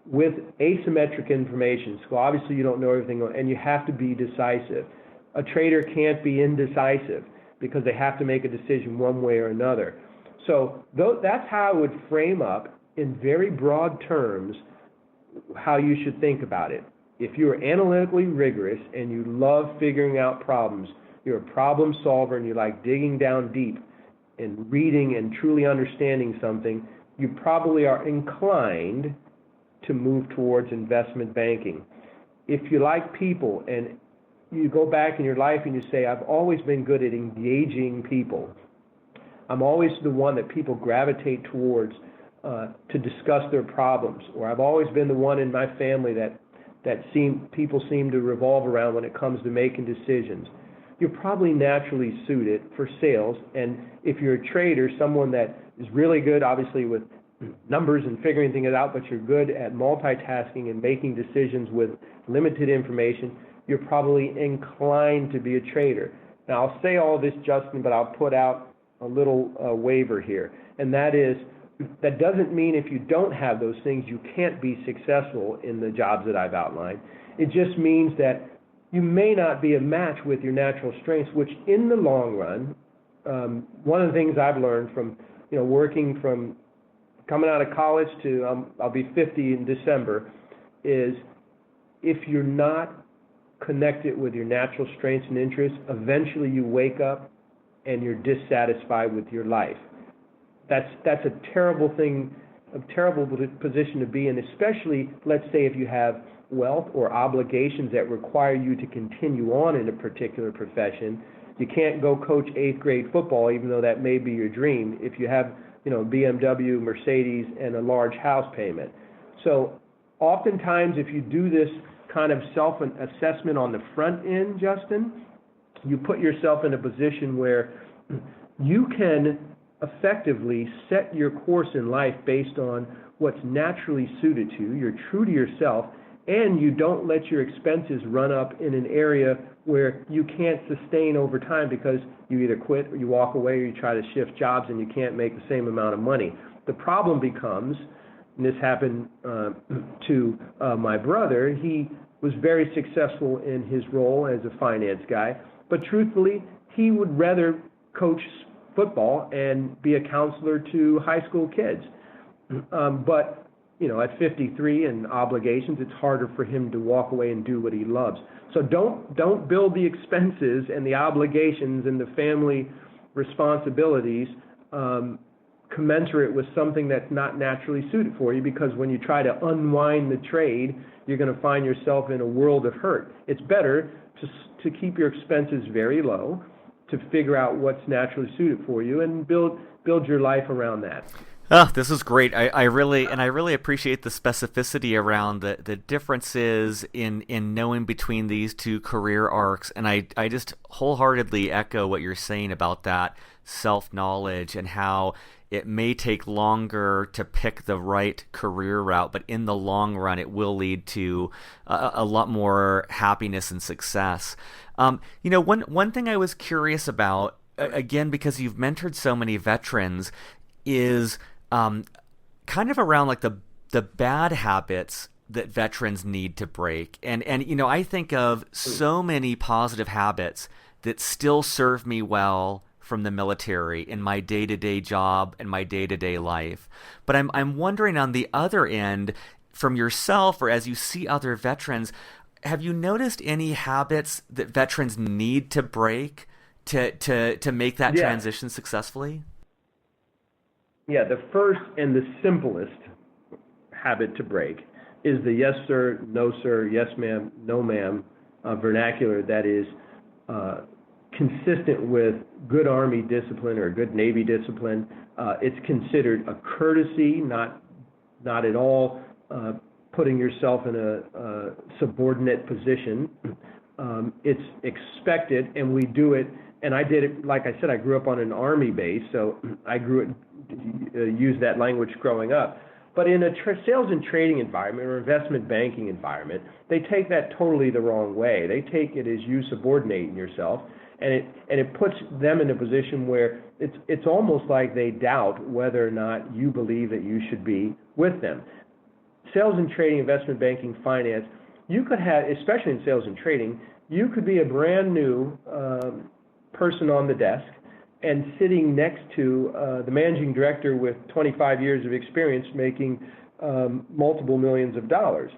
with asymmetric information. So obviously you don't know everything, and you have to be decisive. A trader can't be indecisive because they have to make a decision one way or another. So that's how I would frame up in very broad terms how you should think about it. If you're analytically rigorous and you love figuring out problems, you're a problem solver and you like digging down deep and reading and truly understanding something, you probably are inclined to move towards investment banking. If you like people and you go back in your life and you say, I've always been good at engaging people. I'm always the one that people gravitate towards to discuss their problems, or I've always been the one in my family that people seem to revolve around when it comes to making decisions. You're probably naturally suited for sales, and if you're a trader, someone that is really good, obviously, with numbers and figuring things out, but you're good at multitasking and making decisions with limited information, you're probably inclined to be a trader. Now, I'll say all this, Justin, but I'll put out a little waiver here, and that is, that doesn't mean if you don't have those things, you can't be successful in the jobs that I've outlined. It just means that you may not be a match with your natural strengths, which in the long run, one of the things I've learned from, working from coming out of college to, I'll be 50 in December, is if you're not connected with your natural strengths and interests, eventually you wake up and you're dissatisfied with your life. That's a terrible thing, a terrible position to be in, especially, let's say, if you have wealth or obligations that require you to continue on in a particular profession. You can't go coach 8th grade football, even though that may be your dream, if you have, BMW, Mercedes, and a large house payment. So oftentimes, if you do this kind of self-assessment on the front end, Justin, you put yourself in a position where you can effectively set your course in life based on what's naturally suited to you. You're true to yourself, and you don't let your expenses run up in an area where you can't sustain over time because you either quit or you walk away or you try to shift jobs and you can't make the same amount of money. The problem becomes, and this happened to my brother, he was very successful in his role as a finance guy, but truthfully, he would rather coach football and be a counselor to high school kids. But at 53 and obligations, it's harder for him to walk away and do what he loves. So don't build the expenses and the obligations and the family responsibilities commensurate with something that's not naturally suited for you, because when you try to unwind the trade, you're going to find yourself in a world of hurt. It's better to keep your expenses very low, to figure out what's naturally suited for you, and build your life around that. Oh, this is great. I really appreciate the specificity around the differences in knowing between these two career arcs. And I just wholeheartedly echo what you're saying about that self-knowledge and how it may take longer to pick the right career route, but in the long run, it will lead to a lot more happiness and success. One thing I was curious about, again, because you've mentored so many veterans, is kind of around like the bad habits that veterans need to break. And I think of so many positive habits that still serve me well from the military in my day-to-day job and my day-to-day life. But I'm wondering, on the other end, from yourself or as you see other veterans, have you noticed any habits that veterans need to break to make that transition successfully? Yeah, the first and the simplest habit to break is the yes sir, no sir, yes ma'am, no ma'am vernacular that is consistent with good Army discipline or good Navy discipline. It's considered a courtesy, not at all putting yourself in a subordinate position. It's expected, and we do it. And I did it, like I said, I grew up on an Army base, so I used that language growing up. But in a sales and trading environment or investment banking environment, they take that totally the wrong way. They take it as you subordinating yourself, and it puts them in a position where it's almost like they doubt whether or not you believe that you should be with them. Sales and trading, investment banking, finance, you could have, especially in sales and trading, you could be a brand new person on the desk and sitting next to the managing director with 25 years of experience making multiple millions of dollars.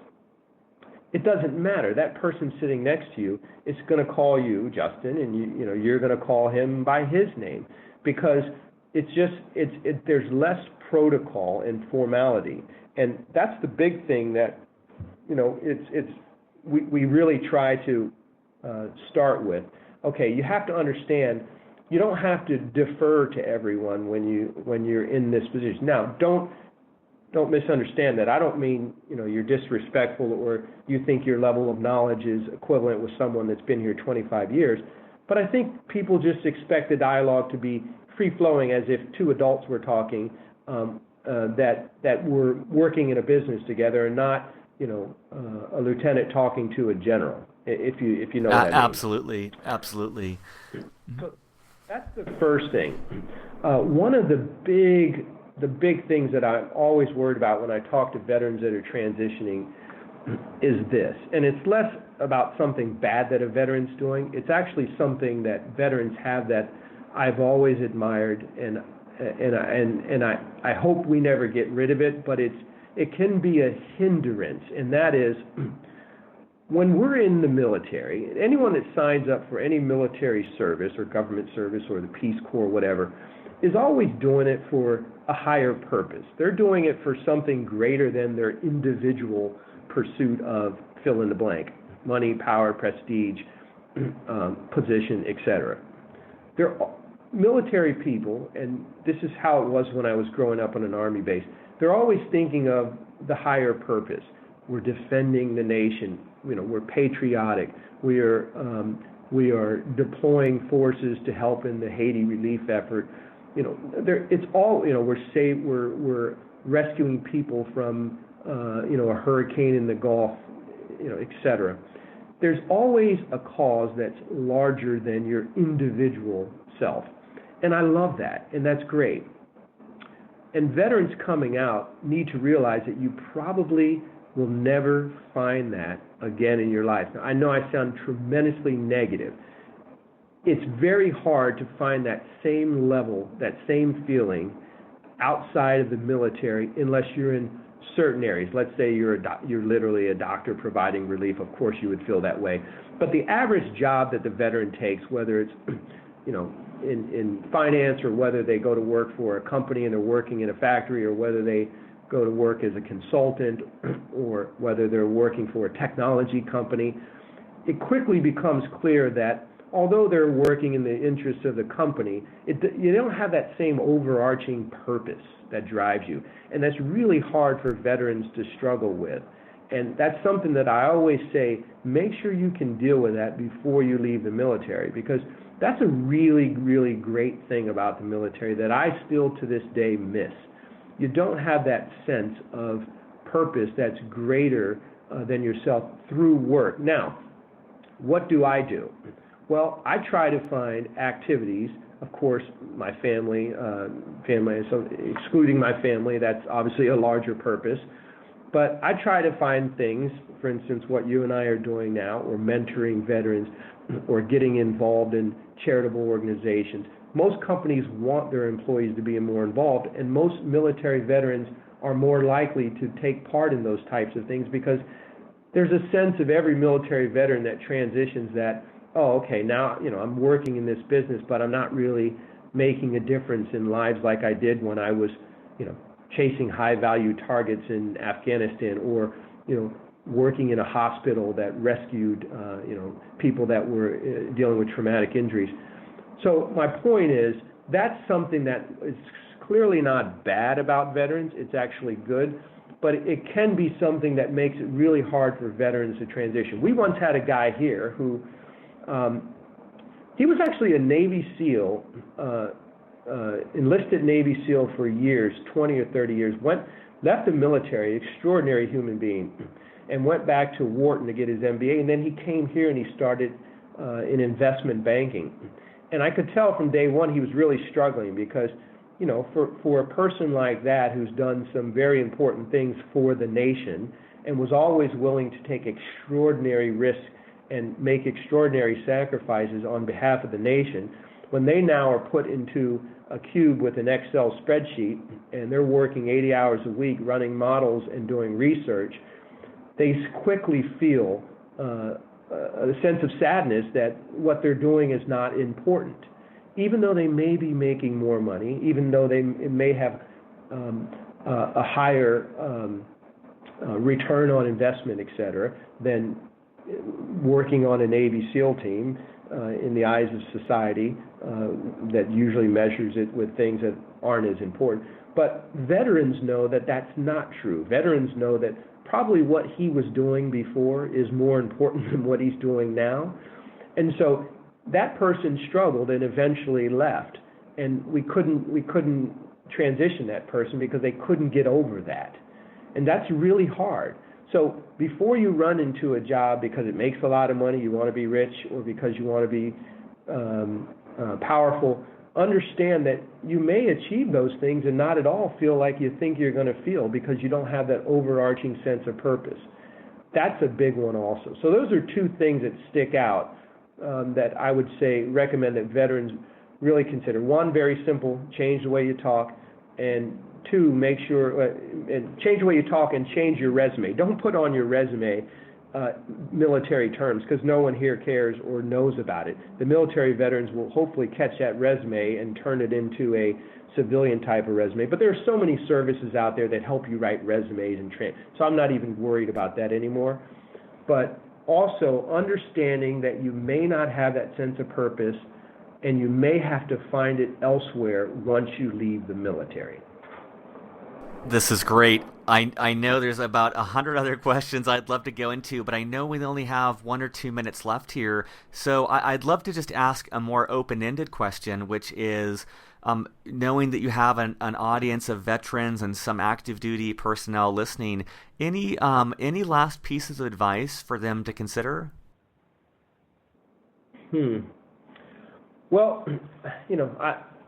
It doesn't matter. That person sitting next to you is going to call you Justin, and you're going to call him by his name, because there's less protocol and formality, and that's the big thing that we really try to start with. Okay, you have to understand, you don't have to defer to everyone when you're in this position. Now, don't misunderstand that. I don't mean you're disrespectful or you think your level of knowledge is equivalent with someone that's been here 25 years. But I think people just expect the dialogue to be free-flowing, as if two adults were talking that were working in a business together, and not a lieutenant talking to a general. If you know what I mean. Absolutely. So that's the first thing. One of the big things that I'm always worried about when I talk to veterans that are transitioning is this, and it's less about something bad that a veteran's doing. It's actually something that veterans have that I've always admired, and I hope we never get rid of it, but it can be a hindrance, and that is, when we're in the military, anyone that signs up for any military service or government service or the Peace Corps, whatever, is always doing it for a higher purpose. They're doing it for something greater than their individual pursuit of fill in the blank: money, power, prestige, position, etc. They're military people, and this is how it was when I was growing up on an Army base. They're always thinking of the higher purpose. We're defending the nation. We're patriotic. We are deploying forces to help in the Haiti relief effort. It's all, we're rescuing people from a hurricane in the Gulf. et cetera. There's always a cause that's larger than your individual self. And I love that, and that's great. And veterans coming out need to realize that you probably will never find that again in your life. Now, I know I sound tremendously negative. It's very hard to find that same level, that same feeling outside of the military unless you're in certain areas. Let's say you're literally a doctor providing relief. Of course you would feel that way. But the average job that the veteran takes, whether it's in finance, or whether they go to work for a company and they're working in a factory, or whether they go to work as a consultant, or whether they're working for a technology company, it quickly becomes clear that although they're working in the interests of the company, you don't have that same overarching purpose that drives you. And that's really hard for veterans to struggle with. And that's something that I always say, make sure you can deal with that before you leave the military, because that's a really, really great thing about the military that I still to this day miss. You don't have that sense of purpose that's greater than yourself through work. Now, what do? Well, I try to find activities, of course, my family, so excluding my family, that's obviously a larger purpose. But I try to find things, for instance, what you and I are doing now, or mentoring veterans, or getting involved in charitable organizations. Most companies want their employees to be more involved, and most military veterans are more likely to take part in those types of things, because there's a sense of every military veteran that transitions that, oh, okay, now, I'm working in this business, but I'm not really making a difference in lives like I did when I was, chasing high-value targets in Afghanistan, or, working in a hospital that rescued, people that were dealing with traumatic injuries. So my point is, that's something that is clearly not bad about veterans. It's actually good, but it can be something that makes it really hard for veterans to transition. We once had a guy here who, he was actually a Navy SEAL, enlisted Navy SEAL for years, 20 or 30 years, left the military, extraordinary human being, and went back to Wharton to get his MBA, and then he came here and he started in investment banking. And I could tell from day one he was really struggling, because, for a person like that who's done some very important things for the nation and was always willing to take extraordinary risks and make extraordinary sacrifices on behalf of the nation, when they now are put into a cube with an Excel spreadsheet and they're working 80 hours a week running models and doing research, they quickly feel a sense of sadness that what they're doing is not important. Even though they may be making more money, even though they may have a higher return on investment, et cetera, than working on a Navy SEAL team in the eyes of society that usually measures it with things that aren't as important. But veterans know that that's not true. Veterans know that probably what he was doing before is more important than what he's doing now. And so that person struggled and eventually left. And we couldn't transition that person because they couldn't get over that. And that's really hard. So before you run into a job because it makes a lot of money, you want to be rich, or because you want to be powerful, understand that you may achieve those things and not at all feel like you think you're going to feel, because you don't have that overarching sense of purpose. That's a big one also. So those are two things that stick out that I would say recommend that veterans really consider. One, very simple, change the way you talk, and two, make sure, change the way you talk and change your resume. Don't put on your resume military terms, because no one here cares or knows about it. The military veterans will hopefully catch that resume and turn it into a civilian type of resume. But there are so many services out there that help you write resumes and train. So I'm not even worried about that anymore. But also understanding that you may not have that sense of purpose, and you may have to find it elsewhere once you leave the military. This is great. I know there's about 100 other questions I'd love to go into, but I know we only have 1 or 2 minutes left here. So I'd love to just ask a more open-ended question, which is, knowing that you have an audience of veterans and some active duty personnel listening, any last pieces of advice for them to consider? Well,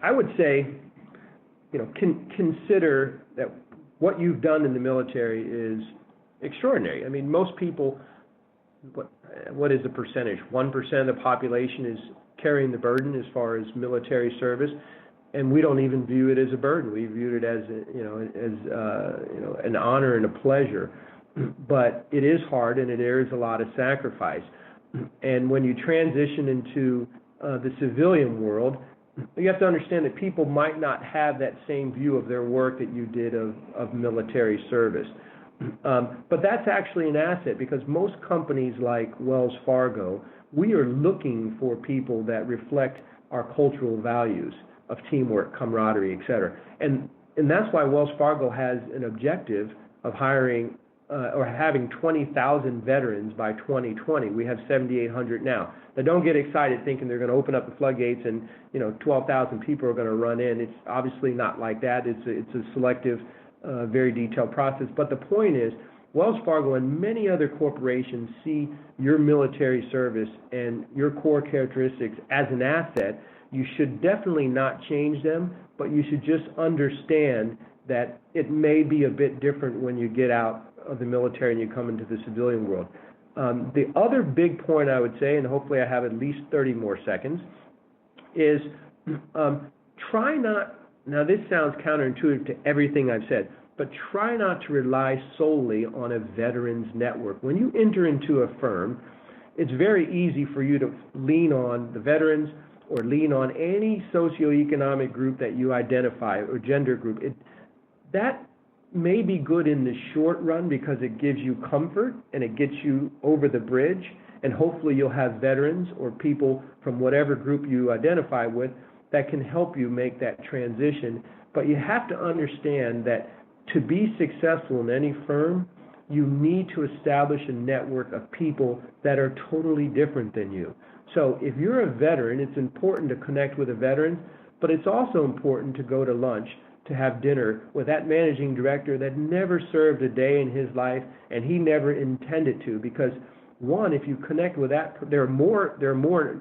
I would say, consider that what you've done in the military is extraordinary. I mean, most people, what is the percentage? 1% of the population is carrying the burden as far as military service, and we don't even view it as a burden. We view it as an honor and a pleasure. But it is hard, and there is a lot of sacrifice. And when you transition into the civilian world, you have to understand that people might not have that same view of their work that you did of military service. But that's actually an asset, because most companies like Wells Fargo, we are looking for people that reflect our cultural values of teamwork, camaraderie, et cetera. And that's why Wells Fargo has an objective of hiring or having 20,000 veterans by 2020. We have 7,800 now. Now, don't get excited thinking they're going to open up the floodgates and 12,000 people are going to run in. It's obviously not like that. It's a selective, very detailed process. But the point is, Wells Fargo and many other corporations see your military service and your core characteristics as an asset. You should definitely not change them, but you should just understand that it may be a bit different when you get out of the military and you come into the civilian world. The other big point I would say, and hopefully I have at least 30 more seconds, is try not, now this sounds counterintuitive to everything I've said, but try not to rely solely on a veterans network. When you enter into a firm, it's very easy for you to lean on the veterans or lean on any socioeconomic group that you identify or gender group. That may be good in the short run because it gives you comfort and it gets you over the bridge, and hopefully you'll have veterans or people from whatever group you identify with that can help you make that transition. But you have to understand that to be successful in any firm, you need to establish a network of people that are totally different than you. So if you're a veteran, it's important to connect with a veteran, but it's also important to go to lunch, to have dinner with that managing director that never served a day in his life, and he never intended to, because one, if you connect with that, there are more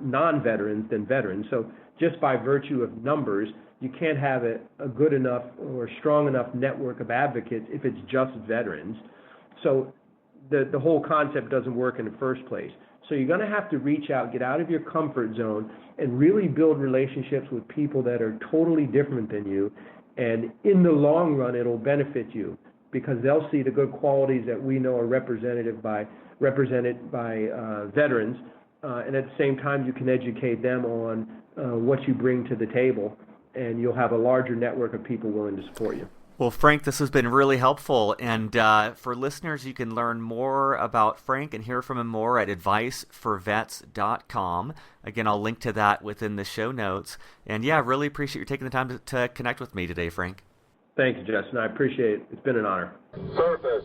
non-veterans than veterans. So just by virtue of numbers, you can't have a good enough or strong enough network of advocates if it's just veterans. So the whole concept doesn't work in the first place. So you're going to have to reach out, get out of your comfort zone, and really build relationships with people that are totally different than you. And in the long run, it'll benefit you because they'll see the good qualities that we know are represented by veterans. And at the same time, you can educate them on what you bring to the table, and you'll have a larger network of people willing to support you. Well, Frank, this has been really helpful. And for listeners, you can learn more about Frank and hear from him more at adviceforvets.com. Again, I'll link to that within the show notes. And yeah, really appreciate you taking the time to connect with me today, Frank. Thank you, Justin. I appreciate it. It's been an honor. Surface.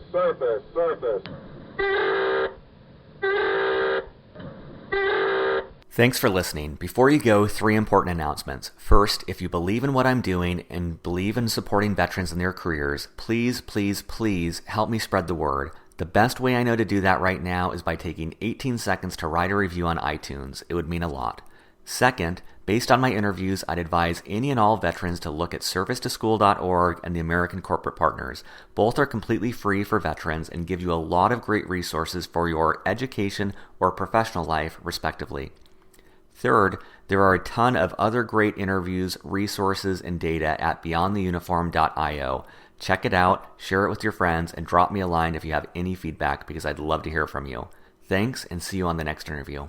Thanks for listening. Before you go, 3 important announcements. First, if you believe in what I'm doing and believe in supporting veterans in their careers, please, please, please help me spread the word. The best way I know to do that right now is by taking 18 seconds to write a review on iTunes. It would mean a lot. Second, based on my interviews, I'd advise any and all veterans to look at servicetoschool.org and the American Corporate Partners. Both are completely free for veterans and give you a lot of great resources for your education or professional life, respectively. Third, there are a ton of other great interviews, resources, and data at beyondtheuniform.io. Check it out, share it with your friends, and drop me a line if you have any feedback because I'd love to hear from you. Thanks, and see you on the next interview.